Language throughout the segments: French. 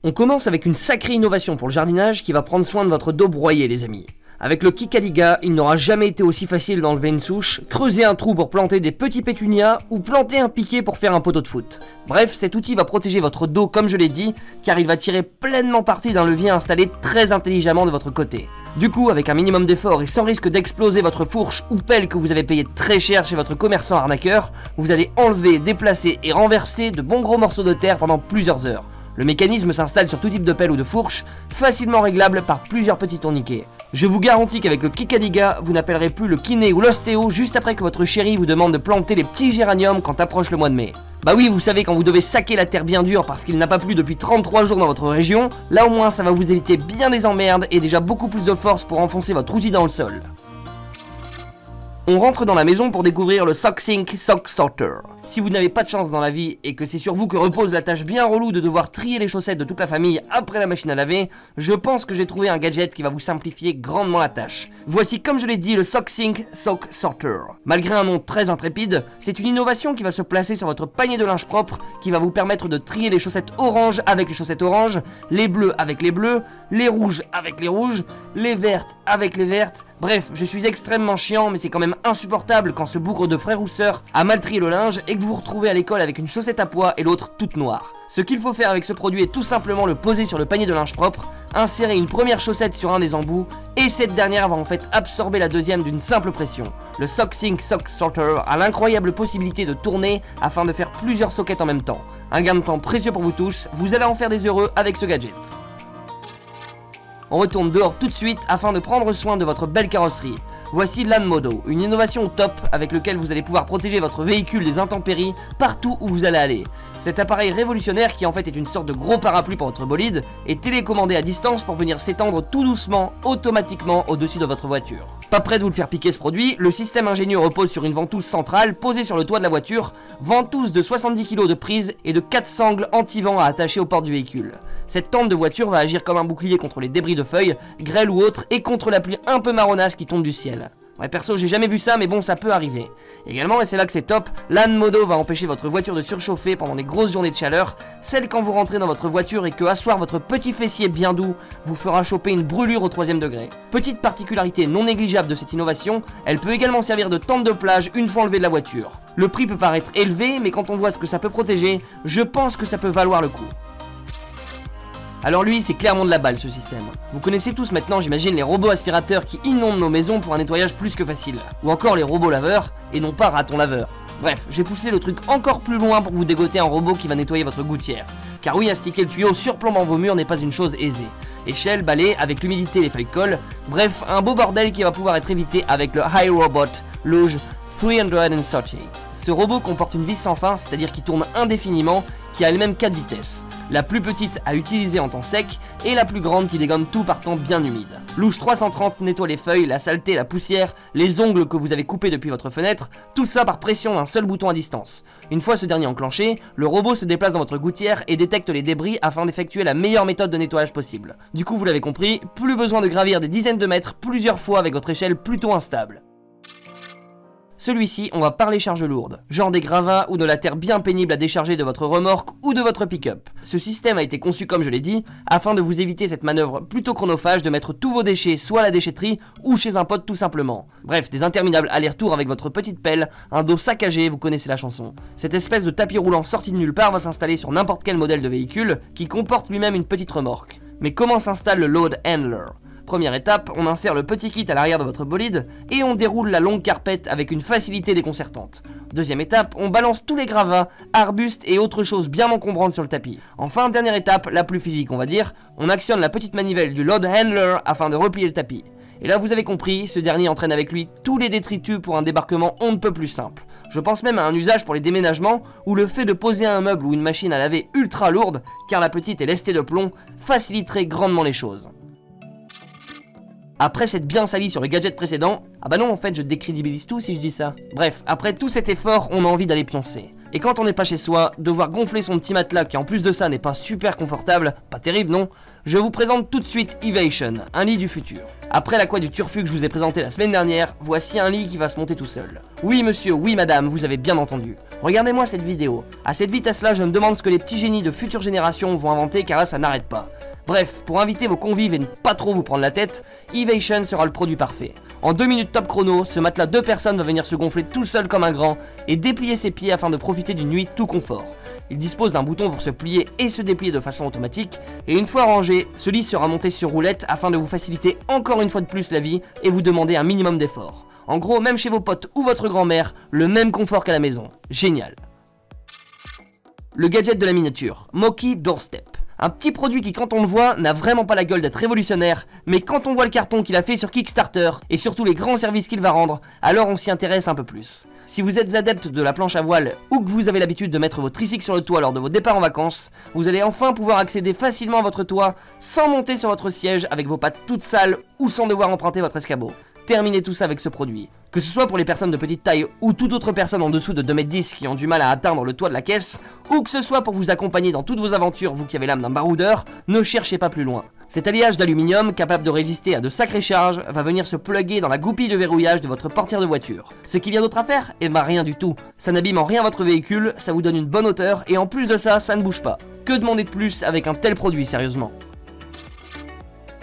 On commence avec une sacrée innovation pour le jardinage qui va prendre soin de votre dos broyé les amis. Avec le Kikaliga, il n'aura jamais été aussi facile d'enlever une souche, creuser un trou pour planter des petits pétunias ou planter un piquet pour faire un poteau de foot. Bref, cet outil va protéger votre dos comme je l'ai dit, car il va tirer pleinement parti d'un levier installé très intelligemment de votre côté. Du coup, avec un minimum d'effort et sans risque d'exploser votre fourche ou pelle que vous avez payé très cher chez votre commerçant arnaqueur, vous allez enlever, déplacer et renverser de bons gros morceaux de terre pendant plusieurs heures. Le mécanisme s'installe sur tout type de pelle ou de fourche, facilement réglable par plusieurs petits tourniquets. Je vous garantis qu'avec le Kikaliga, vous n'appellerez plus le kiné ou l'ostéo juste après que votre chérie vous demande de planter les petits géraniums quand approche le mois de mai. Bah oui, vous savez, quand vous devez saquer la terre bien dure parce qu'il n'a pas plu depuis 33 jours dans votre région, là au moins ça va vous éviter bien des emmerdes et déjà beaucoup plus de force pour enfoncer votre outil dans le sol. On rentre dans la maison pour découvrir le SockSync Sock Sorter. Si vous n'avez pas de chance dans la vie et que c'est sur vous que repose la tâche bien relou de devoir trier les chaussettes de toute la famille après la machine à laver, je pense que j'ai trouvé un gadget qui va vous simplifier grandement la tâche. Voici comme je l'ai dit le SockSync Sock Sorter. Malgré un nom très intrépide, c'est une innovation qui va se placer sur votre panier de linge propre qui va vous permettre de trier les chaussettes oranges avec les chaussettes oranges, les bleus avec les bleus, les rouges avec les rouges, les vertes avec les vertes. Bref, je suis extrêmement chiant mais c'est quand même insupportable quand ce bougre de frère ou sœur a mal trié le linge et que vous vous retrouvez à l'école avec une chaussette à pois et l'autre toute noire. Ce qu'il faut faire avec ce produit est tout simplement le poser sur le panier de linge propre, insérer une première chaussette sur un des embouts et cette dernière va en fait absorber la deuxième d'une simple pression. Le SockSync Sock Sorter a l'incroyable possibilité de tourner afin de faire plusieurs sockets en même temps. Un gain de temps précieux pour vous tous, vous allez en faire des heureux avec ce gadget. On retourne dehors tout de suite afin de prendre soin de votre belle carrosserie. Voici l'Anmodo, une innovation au top avec lequel vous allez pouvoir protéger votre véhicule des intempéries partout où vous allez aller. Cet appareil révolutionnaire qui en fait est une sorte de gros parapluie pour votre bolide est télécommandé à distance pour venir s'étendre tout doucement, automatiquement au-dessus de votre voiture. Pas prêt de vous le faire piquer ce produit, le système ingénieux repose sur une ventouse centrale posée sur le toit de la voiture, ventouse de 70 kg de prise et de 4 sangles anti-vent à attacher aux portes du véhicule. Cette tente de voiture va agir comme un bouclier contre les débris de feuilles, grêle ou autres, et contre la pluie un peu marronasse qui tombe du ciel. Ouais, perso, j'ai jamais vu ça, mais bon, ça peut arriver. Également, et c'est là que c'est top, l'Anmodo va empêcher votre voiture de surchauffer pendant les grosses journées de chaleur, celle quand vous rentrez dans votre voiture et que asseoir votre petit fessier bien doux vous fera choper une brûlure au 3e degré. Petite particularité non négligeable de cette innovation, elle peut également servir de tente de plage une fois enlevée de la voiture. Le prix peut paraître élevé, mais quand on voit ce que ça peut protéger, je pense que ça peut valoir le coup. Alors lui, c'est clairement de la balle ce système. Vous connaissez tous maintenant, j'imagine, les robots aspirateurs qui inondent nos maisons pour un nettoyage plus que facile. Ou encore les robots laveurs, et non pas raton laveur. Bref, j'ai poussé le truc encore plus loin pour vous dégoter un robot qui va nettoyer votre gouttière. Car oui, astiquer le tuyau surplombant vos murs n'est pas une chose aisée. Échelle, balai, avec l'humidité les feuilles collent, bref, un beau bordel qui va pouvoir être évité avec le iRobot Luge 330. Ce robot comporte une vis sans fin, c'est-à-dire qui tourne indéfiniment, qui a elle-même 4 vitesses. La plus petite à utiliser en temps sec et la plus grande qui dégomme tout par temps bien humide. Luge 330 nettoie les feuilles, la saleté, la poussière, les ongles que vous avez coupés depuis votre fenêtre, tout ça par pression d'un seul bouton à distance. Une fois ce dernier enclenché, le robot se déplace dans votre gouttière et détecte les débris afin d'effectuer la meilleure méthode de nettoyage possible. Du coup, vous l'avez compris, plus besoin de gravir des dizaines de mètres plusieurs fois avec votre échelle plutôt instable. Celui-ci, on va parler charge lourde, genre des gravats ou de la terre bien pénible à décharger de votre remorque ou de votre pick-up. Ce système a été conçu comme je l'ai dit, afin de vous éviter cette manœuvre plutôt chronophage de mettre tous vos déchets soit à la déchetterie ou chez un pote tout simplement. Bref, des interminables allers-retours avec votre petite pelle, un dos saccagé, vous connaissez la chanson. Cette espèce de tapis roulant sorti de nulle part va s'installer sur n'importe quel modèle de véhicule qui comporte lui-même une petite remorque. Mais comment s'installe le load handler ? Première étape, on insère le petit kit à l'arrière de votre bolide et on déroule la longue carpette avec une facilité déconcertante. Deuxième étape, on balance tous les gravats, arbustes et autres choses bien encombrantes sur le tapis. Enfin, dernière étape, la plus physique on va dire, on actionne la petite manivelle du load handler afin de replier le tapis. Et là vous avez compris, ce dernier entraîne avec lui tous les détritus pour un débarquement on ne peut plus simple. Je pense même à un usage pour les déménagements où le fait de poser un meuble ou une machine à laver ultra lourde, car la petite est lestée de plomb, faciliterait grandement les choses. Après s'être bien sali sur le gadget précédent, ah bah non en fait je décrédibilise tout si je dis ça. Bref, après tout cet effort, on a envie d'aller pioncer. Et quand on n'est pas chez soi, devoir gonfler son petit matelas qui en plus de ça n'est pas super confortable, pas terrible non, je vous présente tout de suite Evation, un lit du futur. Après la quoi du turfu que je vous ai présenté la semaine dernière, voici un lit qui va se monter tout seul. Oui monsieur, oui madame, vous avez bien entendu. Regardez-moi cette vidéo. À cette vitesse-là, je me demande ce que les petits génies de futures générations vont inventer car là, ça n'arrête pas. Bref, pour inviter vos convives et ne pas trop vous prendre la tête, Evation sera le produit parfait. En 2 minutes top chrono, ce matelas 2 personnes va venir se gonfler tout seul comme un grand et déplier ses pieds afin de profiter d'une nuit tout confort. Il dispose d'un bouton pour se plier et se déplier de façon automatique, et une fois rangé, ce lit sera monté sur roulette afin de vous faciliter encore une fois de plus la vie et vous demander un minimum d'effort. En gros, même chez vos potes ou votre grand-mère, le même confort qu'à la maison. Génial. Le gadget de la miniature, Moki Doorstep. Un petit produit qui, quand on le voit, n'a vraiment pas la gueule d'être révolutionnaire, mais quand on voit le carton qu'il a fait sur Kickstarter et surtout les grands services qu'il va rendre, alors on s'y intéresse un peu plus. Si vous êtes adepte de la planche à voile ou que vous avez l'habitude de mettre vos tricycles sur le toit lors de vos départs en vacances, vous allez enfin pouvoir accéder facilement à votre toit sans monter sur votre siège avec vos pattes toutes sales ou sans devoir emprunter votre escabeau. Terminez tout ça avec ce produit. Que ce soit pour les personnes de petite taille ou toute autre personne en dessous de 2,10 m qui ont du mal à atteindre le toit de la caisse, ou que ce soit pour vous accompagner dans toutes vos aventures, vous qui avez l'âme d'un baroudeur, ne cherchez pas plus loin. Cet alliage d'aluminium, capable de résister à de sacrées charges, va venir se plugger dans la goupille de verrouillage de votre portière de voiture. Ce qu'il y a d'autre à faire ? Eh ben rien du tout. Ça n'abîme en rien votre véhicule, ça vous donne une bonne hauteur, et en plus de ça, ça ne bouge pas. Que demander de plus avec un tel produit, sérieusement ?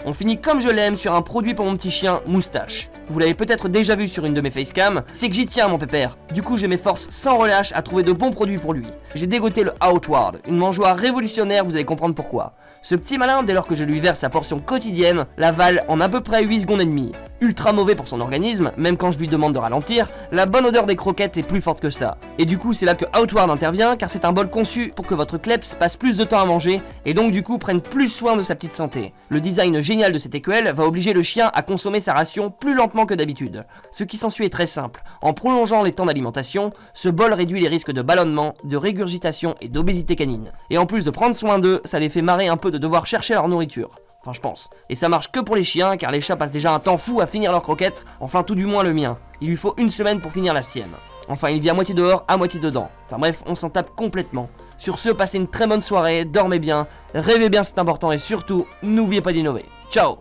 On finit comme je l'aime sur un produit pour mon petit chien, Moustache. Vous l'avez peut-être déjà vu sur une de mes facecam, c'est que j'y tiens mon pépère. Du coup je m'efforce sans relâche à trouver de bons produits pour lui. J'ai dégoté le Outward, une mangeoire révolutionnaire, vous allez comprendre pourquoi. Ce petit malin, dès lors que je lui verse sa portion quotidienne, l'avale en à peu près 8 secondes et demie. Ultra mauvais pour son organisme, même quand je lui demande de ralentir, la bonne odeur des croquettes est plus forte que ça. Et du coup c'est là que Outward intervient, car c'est un bol conçu pour que votre kleps passe plus de temps à manger, et donc du coup prenne plus soin de sa petite santé. Le design génial de cette écuelle va obliger le chien à consommer sa ration plus lentement que d'habitude. Ce qui s'ensuit est très simple. En prolongeant les temps d'alimentation, ce bol réduit les risques de ballonnement, de régurgitation et d'obésité canine. Et en plus de prendre soin d'eux, ça les fait marrer un peu de devoir chercher leur nourriture. Enfin je pense. Et ça marche que pour les chiens, car les chats passent déjà un temps fou à finir leurs croquettes, enfin tout du moins le mien. Il lui faut 1 semaine pour finir la sienne. Enfin il vit à moitié dehors, à moitié dedans. Enfin bref, on s'en tape complètement. Sur ce, passez une très bonne soirée, dormez bien, rêvez bien c'est important et surtout, n'oubliez pas d'innover. Ciao.